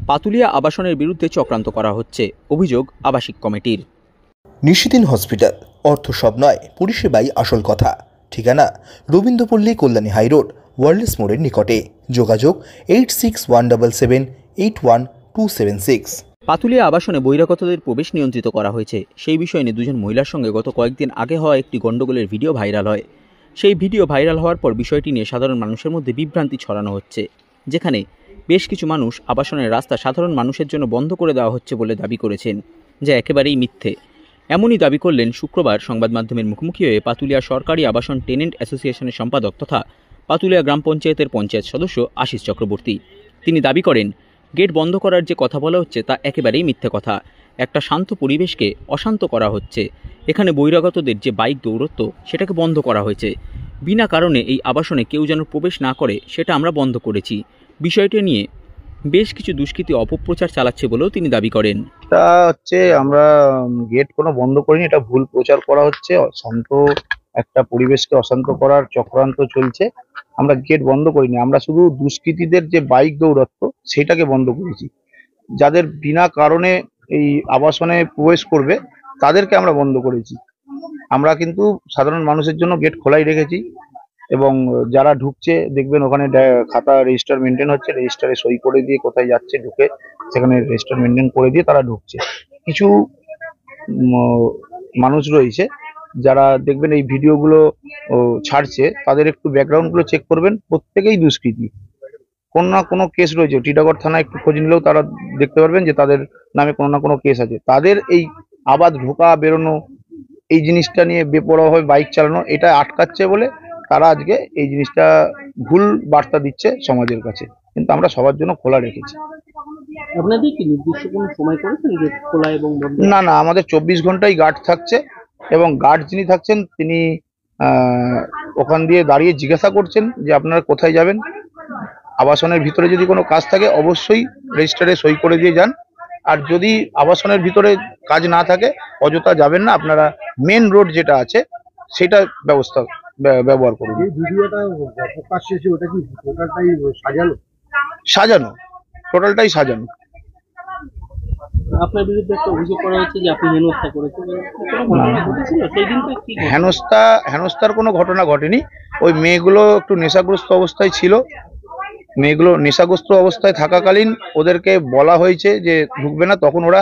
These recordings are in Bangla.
পাতুলিয়া আবাসনের বিরুদ্ধে চক্রান্ত করা হচ্ছে, অভিযোগ আবাসিক কমিটির। নিশিদিন হসপিটাল, অর্থ সব নয়, পরিষেবাই আসল কথা। ঠিকানা রবীন্দ্রপল্লী, কল্যাণী হাইরোড, ওয়ার্ল্ডস মোড়ের নিকটে। যোগাযোগ 8617781276। পাতুলিয়া আবাসনে বহিরাগতদের প্রবেশ নিয়ন্ত্রিত করা হয়েছে, সেই বিষয় নিয়ে দুজন মহিলার সঙ্গে গত কয়েকদিন আগে হওয়া একটি গণ্ডগোলের ভিডিও ভাইরাল হয়। সেই ভিডিও ভাইরাল হওয়ার পর বিষয়টি নিয়ে সাধারণ মানুষের মধ্যে বিভ্রান্তি ছড়ানো হচ্ছে, যেখানে বেশ কিছু মানুষ আবাসনের রাস্তা সাধারণ মানুষের জন্য বন্ধ করে দেওয়া হচ্ছে বলে দাবি করেছেন, যা একেবারেই মিথ্যে। এমনই দাবি করলেন শুক্রবার সংবাদ মাধ্যমের মুখোমুখি হয়ে পাতুলিয়া সরকারি আবাসন টেনেন্ট অ্যাসোসিয়েশনের সম্পাদক তথা পাতুলিয়া গ্রাম পঞ্চায়েতের পঞ্চায়েত সদস্য আশিস চক্রবর্তী। তিনি দাবি করেন, গেট বন্ধ করার যে কথা বলা হচ্ছে তা একেবারেই মিথ্যে কথা। একটা শান্ত পরিবেশকে অশান্ত করা হচ্ছে। এখানে বহিরাগতদের যে বাইক দৌরত্ব সেটাকে বন্ধ করা হয়েছে। বিনা কারণে এই আবাসনে কেউ যেন প্রবেশ না করে সেটা আমরা বন্ধ করেছি। বিষয়টি নিয়ে বেশ কিছু দুষ্কৃতী অপপ্রচার চালাচ্ছে বলেও তিনি দাবি করেন। এটা হচ্ছে আমরা গেট কোনো বন্ধ করিনি, এটা ভুল প্রচার করা হচ্ছে। শান্ত একটা পরিবেশকে অশান্ত করার চক্রান্ত চলছে। আমরা গেট বন্ধ করিনি, আমরা শুধু দুষ্কৃতীদের যে বাইক দৌরাত্ম সেটাকে বন্ধ করেছি। যাদের বিনা কারণে এই আবাসনে প্রবেশ করবে তাদেরকে আমরা বন্ধ করেছি। আমরা কিন্তু সাধারণ মানুষের জন্য গেট খোলাই রেখেছি এবং যারা ঢুকছে দেখবেন ওখানে খাতা রেজিস্টার মেনটেন হচ্ছে, রেজিস্টারে সই করে দিয়ে কোথায় যাচ্ছে ঢুকে সেখানে রেজিস্টার মেনটেন করে দিয়ে তারা ঢুকছে। কিছু মানুষ রয়েছে যারা দেখবেন এই ভিডিওগুলো ছাড়ছে, তাদের একটু ব্যাকগ্রাউন্ডগুলো চেক করবেন, প্রত্যেকেই দুষ্কৃতী। কোনো না কোনো কেস রয়েছে, টিটাগড় থানায় একটু খোঁজ নিলেও তারা দেখতে পারবেন যে তাদের নামে কোনো না কোনো কেস আছে। তাদের এই আবাদ ঢোকা বেরোনো, এই জিনিসটা নিয়ে বেপরোয়াভাবে বাইক চালানো, এটা আটকাচ্ছে বলে তারা আজকে এই জিনিসটা ভুল বার্তা দিচ্ছে সমাজের কাছে। কিন্তু আমরা সবার জন্য খোলা রেখেছি। আপনাদের কি নির্দিষ্ট কোনো সময় করেছেন যে খোলা এবং বন্ধ? না, আমাদের 24 ঘন্টাই গার্ড থাকছে এবং গার্ড যিনি থাকছেন তিনি ওখান দিয়ে দাঁড়িয়ে জিজ্ঞাসা করছেন যে আপনারা কোথায় যাবেন। আবাসনের ভিতরে যদি কোনো কাজ থাকে অবশ্যই রেজিস্টারে সই করে দিয়ে যান। আর যদি আবাসনের ভিতরে কাজ না থাকে অযথা যাবেন না, আপনারা মেন রোড যেটা আছে সেটা ব্যবহার করুন। ভিডিওটা প্রকাশ্যে এসে ওটা কি টোটালটাই সাজানো, টোটালটাই সাজানো। আপনার বিরুদ্ধে একটা অভিযোগ করা হচ্ছে যে আপনি হেনস্থা করেছেন, সেই দিন কি হেনস্থার কোনো ঘটনা ঘটেনি। ওই মেয়েগুলো একটু নেশাগ্রস্ত অবস্থায় ছিল। মেয়েগুলো নেশাগ্রস্ত অবস্থায় থাকাকালীন ওদেরকে বলা হয়েছে যে ঢুকবে না। তখন ওরা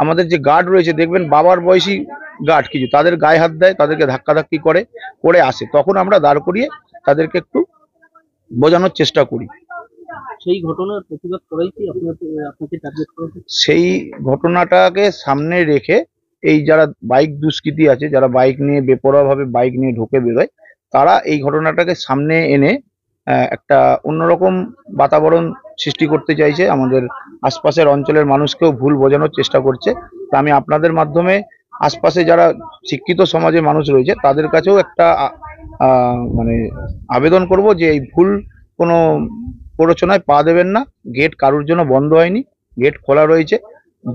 আমাদের যে গার্ড রয়েছে দেখবেন বাবার বয়সী গার্ড কিছু, তাদের গায়ে হাত দেয়, তাদেরকে ধাক্কাধাক্কি করে আসে। তখন আমরা দাঁড় করিয়ে তাদেরকে একটু বোঝানোর চেষ্টা করি। সেই ঘটনার প্রতিবাদ করাই কি আপনাকে টার্গেট করা হচ্ছে? সেই ঘটনাটাকে সামনে রেখে এই যারা বাইক দুষ্কৃতী আছে, যারা বাইক নিয়ে বেপরোয়াভাবে বাইক নিয়ে ঢুকে বেরোয়, তারা এই ঘটনাটাকে সামনে এনে একটা অন্যরকম বাতাবরণ সৃষ্টি করতে চাইছে। আমাদের আশপাশের অঞ্চলের মানুষকেও ভুল বোঝানোর চেষ্টা করছে। তা আমি আপনাদের মাধ্যমে আশপাশে যারা শিক্ষিত সমাজের মানুষ রয়েছে তাদের কাছেও একটা মানে আবেদন করব যে এই ভুল কোনো প্ররোচনায় পা দেবেন না। গেট কারোর জন্য বন্ধ হয়নি, গেট খোলা রয়েছে।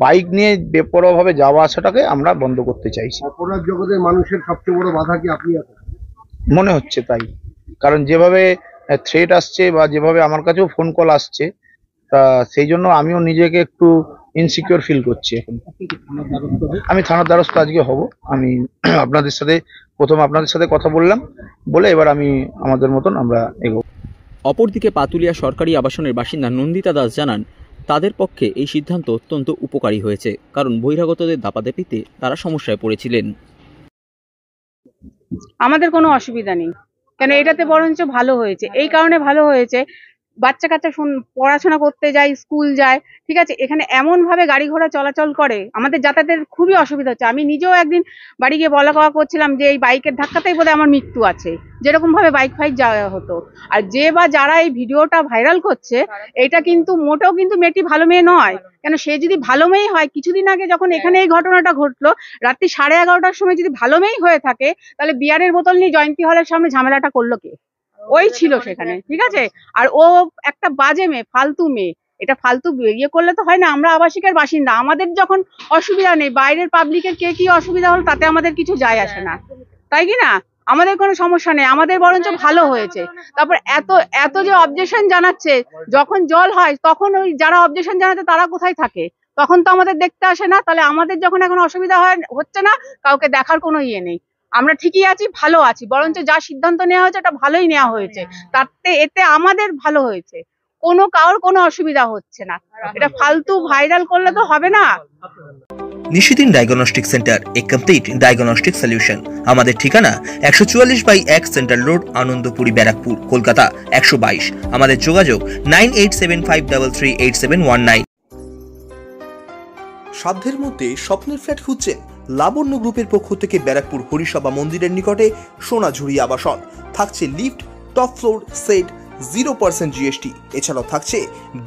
বাইক নিয়ে বেপরোয়াভাবে যাওয়া আসাটাকে আমরা বন্ধ করতে চাইছি। অপরাধ জগতের মানুষের সবচেয়ে বড় বাধা কি আপনি? মনে হচ্ছে তাই, কারণ যেভাবে থ্রেট আসছে বা যেভাবে আমার কাছেও ফোন কল আসছে, তা সেই জন্য আমিও নিজেকে একটু ইনসিকিউর ফিল করছি এখন। আমি থানার দ্বারস্থ আজকে হব। আমি আপনাদের সাথে কথা বললাম, বলে এবার আমি আমাদের মতন আমরা এগোবো। অপরদিকে পাতুলিয়া সরকারি আবাসনের বাসিন্দা নন্দিতা দাস জানান, তাদের পক্ষে এই সিদ্ধান্ত অত্যন্ত উপকারী হয়েছে, কারণ বহিরাগতদের দাপাদাপিতে তারা সমস্যায় পড়েছিলেন। আমাদের কোনো অসুবিধা নেই, কেন এটাতে বরঞ্চ ভালো হয়েছে। এই কারণে ভালো হয়েছে, বাচ্চা কাচ্চা পড়াশোনা করতে যায়, স্কুল যায়, ঠিক আছে। এখানে এমন ভাবে গাড়ি ঘোড়া চলাচল করে, আমাদের যাতায়াতের খুবই অসুবিধা হচ্ছে। আমি নিজেও একদিন বাড়ি গিয়ে বলা কওয়া করছিলাম যে এই বাইকের ধাক্কাতেই বোধহয় আমার মৃত্যু আছে, যেরকম ভাবে বাইক ফাইক যাওয়া হতো। আর যারা এই ভিডিওটা ভাইরাল করছে, এটা কিন্তু মোটেও কিন্তু মেয়েটি ভালো মেয়ে নয়। কেন সে যদি ভালো মেয়ে হয়, কিছুদিন আগে যখন এখানে এই ঘটনাটা ঘটলো রাত্রি 11:30টার সময় যদি ভালো মেয়ে হয়ে থাকে, তাহলে বিয়ারের বোতল নিয়ে জয়ন্তী হলের সামনে ঝামেলাটা করলো কে? ওই ছিল সেখানে, ঠিক আছে। আর ও একটা বাজে মেয়ে, ফালতু মেয়ে। এটা ফালতু ইয়ে করলে তো হয় না। আমরা আবাসিকের বাসিন্দা, আমাদের যখন অসুবিধা নেই, বাইরের পাবলিকের কে কি অসুবিধা হল তাতে আমাদের কিছু যায় আসে না, তাই কি না? আমাদের কোনো সমস্যা নেই, আমাদের বরঞ্চ ভালো হয়েছে। তারপর এত এত যে অবজেকশন জানাচ্ছে, যখন জল হয় তখন ওই যারা অবজেকশন জানাচ্ছে তারা কোথায় থাকে? তখন তো আমাদের দেখতে আসে না। তাহলে আমাদের যখন এখন অসুবিধা হচ্ছে না, কাউকে দেখার কোনো ইয়ে নেই। আমরা ঠিকই আছি, ভালো আছি, বরঞ্চ যা সিদ্ধান্ত নেওয়া হয়েছে এটা ভালোই নেওয়া হয়েছে। এতে আমাদের ভালো হয়েছে, কারোর কোনো অসুবিধা হচ্ছে না। এটা ফালতু ভাইরাল করলে তো হবে না। নিশিদিন ডায়াগনস্টিক সেন্টার, এ কমপ্লিট ডায়াগনস্টিক সলিউশন। আমাদের ঠিকানা 144/1 সেন্ট্রাল রোড, আনন্দপুরি, ব্যারাকপুর, কলকাতা 122। আমাদের যোগাযোগ 9875338719। সাধ্যের মধ্যে স্বপ্নের ফ্ল্যাট খুঁজছেন? লাবণ্য গ্রুপের পক্ষ থেকে ব্যারাকপুর হরিসভা মন্দিরের নিকটে সোনাঝুরি আবাসন। থাকছে lift, top floor, set, 0% GST। এছাড়াও থাকছে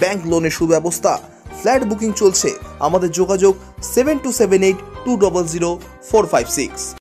ব্যাংক লোনের সুব্যবস্থা। ফ্ল্যাট বুকিং চলছে। আমাদের যোগাযোগ 7278200456।